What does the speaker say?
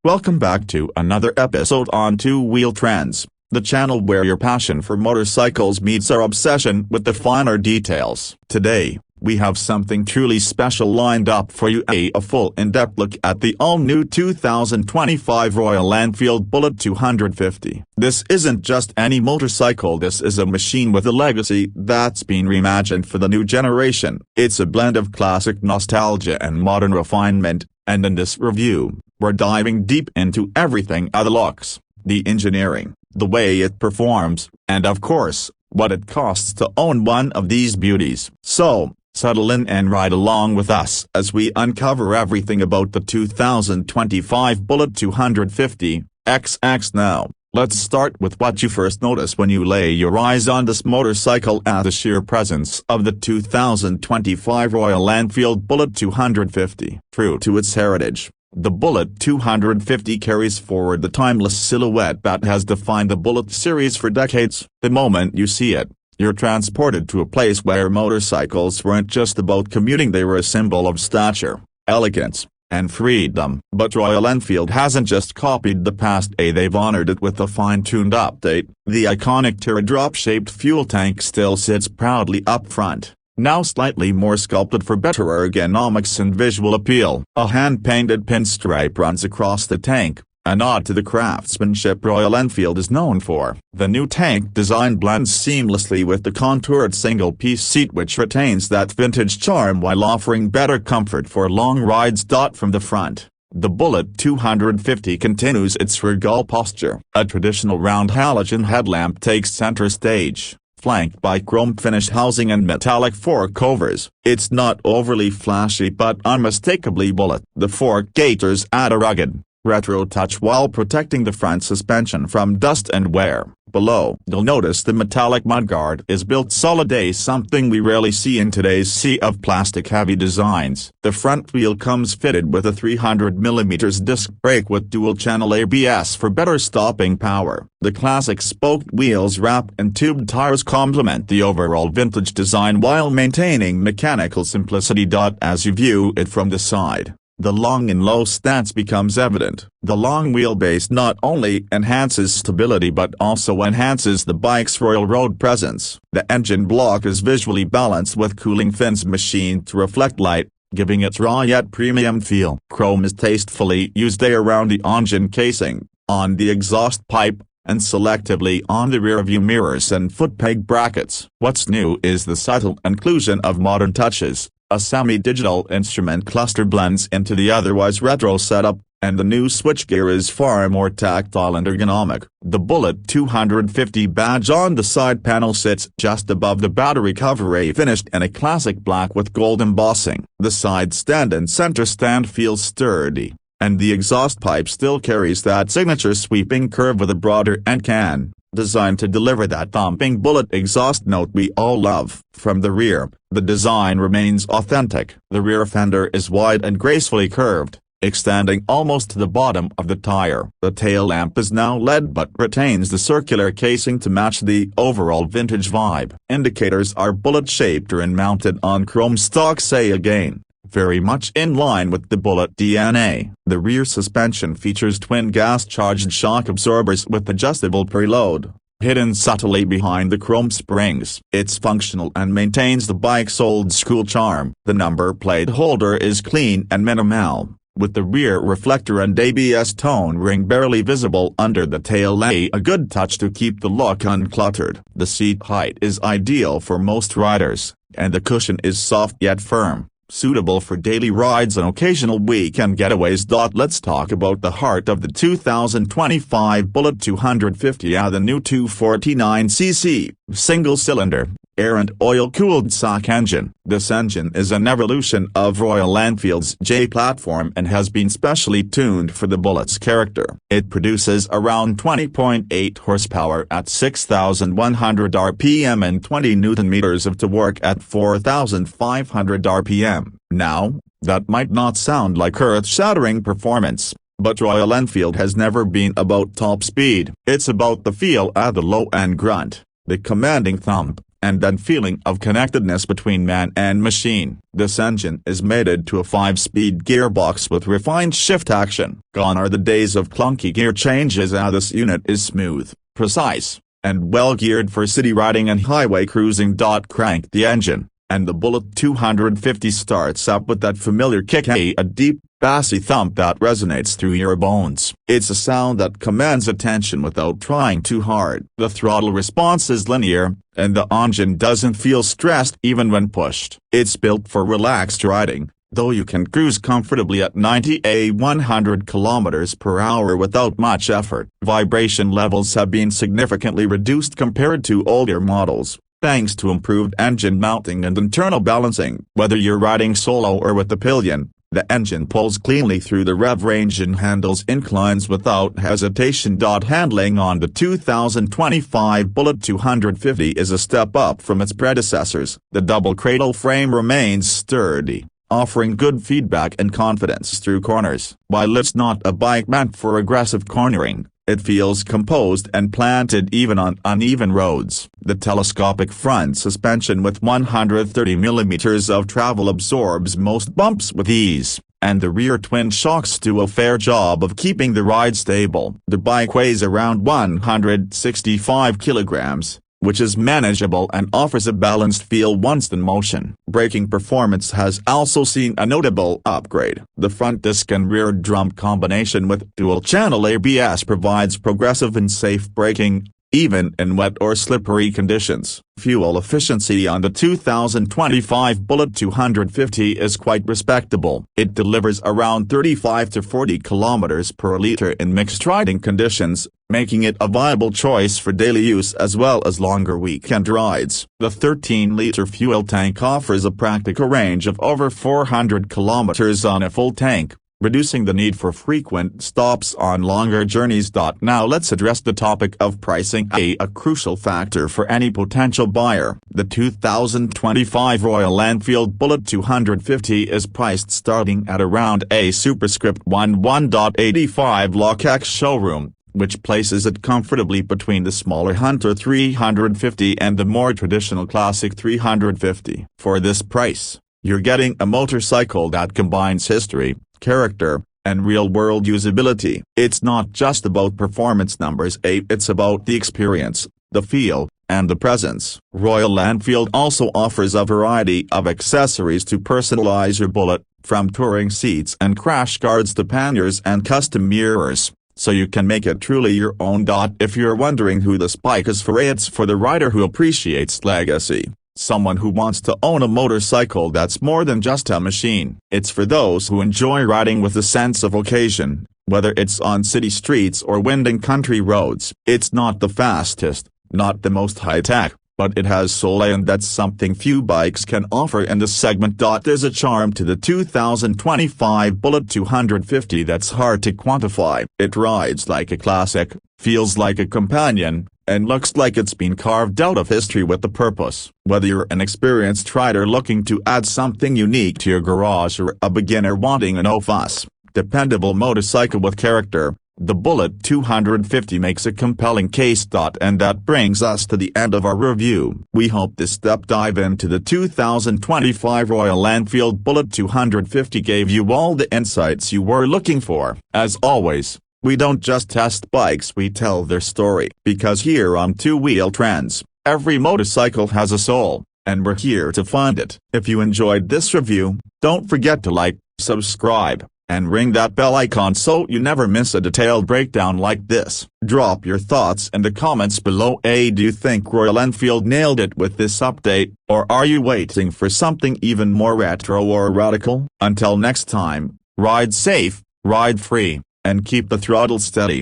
Welcome back to another episode on Two-Wheel Trends, the channel where your passion for motorcycles meets our obsession with the finer details. Today, we have something truly special lined up for you, a full in-depth look at the all-new 2025 Royal Enfield Bullet 250. This isn't just any motorcycle, this is a machine with a legacy that's been reimagined for the new generation. It's a blend of classic nostalgia and modern refinement, and in this review, we're diving deep into everything the looks, the engineering, the way it performs, and of course, what it costs to own one of these beauties. So, settle in and ride along with us as we uncover everything about the 2025 Bullet 250 XX. Now, let's start with what you first notice when you lay your eyes on this motorcycle, the sheer presence of the 2025 Royal Enfield Bullet 250. True to its heritage, the Bullet 250 carries forward the timeless silhouette that has defined the Bullet series for decades. The moment you see it, you're transported to a place where motorcycles weren't just about commuting, they were a symbol of stature, elegance, and freedom. But Royal Enfield hasn't just copied the past, they've honored it with a fine-tuned update. The iconic teardrop-shaped fuel tank still sits proudly up front, now slightly more sculpted for better ergonomics and visual appeal. A hand-painted pinstripe runs across the tank, a nod to the craftsmanship Royal Enfield is known for. The new tank design blends seamlessly with the contoured single-piece seat, which retains that vintage charm while offering better comfort for long rides. From the front, the Bullet 250 continues its regal posture. A traditional round halogen headlamp takes center stage, flanked by chrome finish housing and metallic fork covers. It's not overly flashy but unmistakably Bullet. The fork gaiters add a rugged, retro touch while protecting the front suspension from dust and wear. Below, you'll notice the metallic mudguard is built solid, something we rarely see in today's sea of plastic-heavy designs. The front wheel comes fitted with a 300mm disc brake with dual-channel ABS for better stopping power. The classic spoked wheels, wrapped and tubed tires complement the overall vintage design while maintaining mechanical simplicity. As you view it from the side, the long and low stance becomes evident. The long wheelbase not only enhances stability but also enhances the bike's royal road presence. The engine block is visually balanced with cooling fins machined to reflect light, giving it raw yet premium feel. Chrome is tastefully used around the engine casing, on the exhaust pipe, and selectively on the rearview mirrors and foot peg brackets. What's new is the subtle inclusion of modern touches. A semi-digital instrument cluster blends into the otherwise retro setup, and the new switchgear is far more tactile and ergonomic. The Bullet 250 badge on the side panel sits just above the battery cover, finished in a classic black with gold embossing. The side stand and center stand feel sturdy, and the exhaust pipe still carries that signature sweeping curve with a broader end can, designed to deliver that thumping Bullet exhaust note we all love. From the rear, the design remains authentic. The rear fender is wide and gracefully curved, extending almost to the bottom of the tire. The tail lamp is now LED but retains the circular casing to match the overall vintage vibe. Indicators are bullet-shaped and mounted on chrome stock, again, very much in line with the Bullet DNA. The rear suspension features twin gas-charged shock absorbers with adjustable preload, hidden subtly behind the chrome springs. It's functional and maintains the bike's old-school charm. The number plate holder is clean and minimal, with the rear reflector and ABS tone ring barely visible under the tail, a good touch to keep the look uncluttered. The seat height is ideal for most riders, and the cushion is soft yet firm, suitable for daily rides and occasional weekend getaways. Let's talk about the heart of the 2025 Bullet 250, the new 249cc, single-cylinder, air and oil-cooled stock engine. This engine is an evolution of Royal Enfield's J platform and has been specially tuned for the Bullet's character. It produces around 20.8 horsepower at 6,100 rpm and 20 Nm of torque at 4,500 rpm. Now, that might not sound like earth-shattering performance, but Royal Enfield has never been about top speed. It's about the feel, the low-end grunt, the commanding thump, and that feeling of connectedness between man and machine. This engine is mated to a 5-speed gearbox with refined shift action. Gone are the days of clunky gear changes, as this unit is smooth, precise, and well geared for city riding and highway cruising. Crank the engine, and the Bullet 250 starts up with that familiar kick, a deep, bassy thump that resonates through your bones. It's a sound that commands attention without trying too hard. The throttle response is linear, and the engine doesn't feel stressed even when pushed. It's built for relaxed riding, though you can cruise comfortably at 100 km/h without much effort. Vibration levels have been significantly reduced compared to older models, thanks to improved engine mounting and internal balancing. Whether you're riding solo or with the pillion, the engine pulls cleanly through the rev range and handles inclines without hesitation. Handling on the 2025 Bullet 250 is a step up from its predecessors. The double cradle frame remains sturdy, offering good feedback and confidence through corners. While it's not a bike meant for aggressive cornering, it feels composed and planted even on uneven roads. The telescopic front suspension with 130 mm of travel absorbs most bumps with ease, and the rear twin shocks do a fair job of keeping the ride stable. The bike weighs around 165 kilograms, which is manageable and offers a balanced feel once in motion. Braking performance has also seen a notable upgrade. The front disc and rear drum combination with dual-channel ABS provides progressive and safe braking, even in wet or slippery conditions. Fuel efficiency on the 2025 Bullet 250 is quite respectable. It delivers around 35 to 40 km/L in mixed riding conditions, making it a viable choice for daily use as well as longer weekend rides. The 13-liter fuel tank offers a practical range of over 400 km on a full tank, reducing the need for frequent stops on longer journeys. Now let's address the topic of pricing, a crucial factor for any potential buyer. The 2025 Royal Enfield Bullet 250 is priced starting at around a superscript 11.85 lakh showroom, which places it comfortably between the smaller Hunter 350 and the more traditional Classic 350. For this price, you're getting a motorcycle that combines history, character, and real-world usability. It's not just about performance numbers, it's about the experience, the feel, and the presence. Royal Enfield also offers a variety of accessories to personalize your Bullet, from touring seats and crash guards to panniers and custom mirrors, so you can make it truly your own. If you're wondering who this bike is for, it's for the rider who appreciates legacy. Someone who wants to own a motorcycle that's more than just a machine. It's for those who enjoy riding with a sense of occasion, whether it's on city streets or winding country roads. It's not the fastest, not the most high-tech, but it has soul, and that's something few bikes can offer in the segment. There's a charm to the 2025 Bullet 250 that's hard to quantify. It rides like a classic, feels like a companion, and looks like it's been carved out of history with a purpose. Whether you're an experienced rider looking to add something unique to your garage or a beginner wanting a no-fuss, dependable motorcycle with character, the Bullet 250 makes a compelling case. And that brings us to the end of our review. We hope this deep dive into the 2025 Royal Enfield Bullet 250 gave you all the insights you were looking for. As always, we don't just test bikes, we tell their story. Because here on Two Wheel Trends, every motorcycle has a soul, and we're here to find it. If you enjoyed this review, don't forget to like, subscribe, and ring that bell icon so you never miss a detailed breakdown like this. Drop your thoughts in the comments below. Do you think Royal Enfield nailed it with this update, or are you waiting for something even more retro or radical? Until next time, ride safe, ride free, and keep the throttle steady.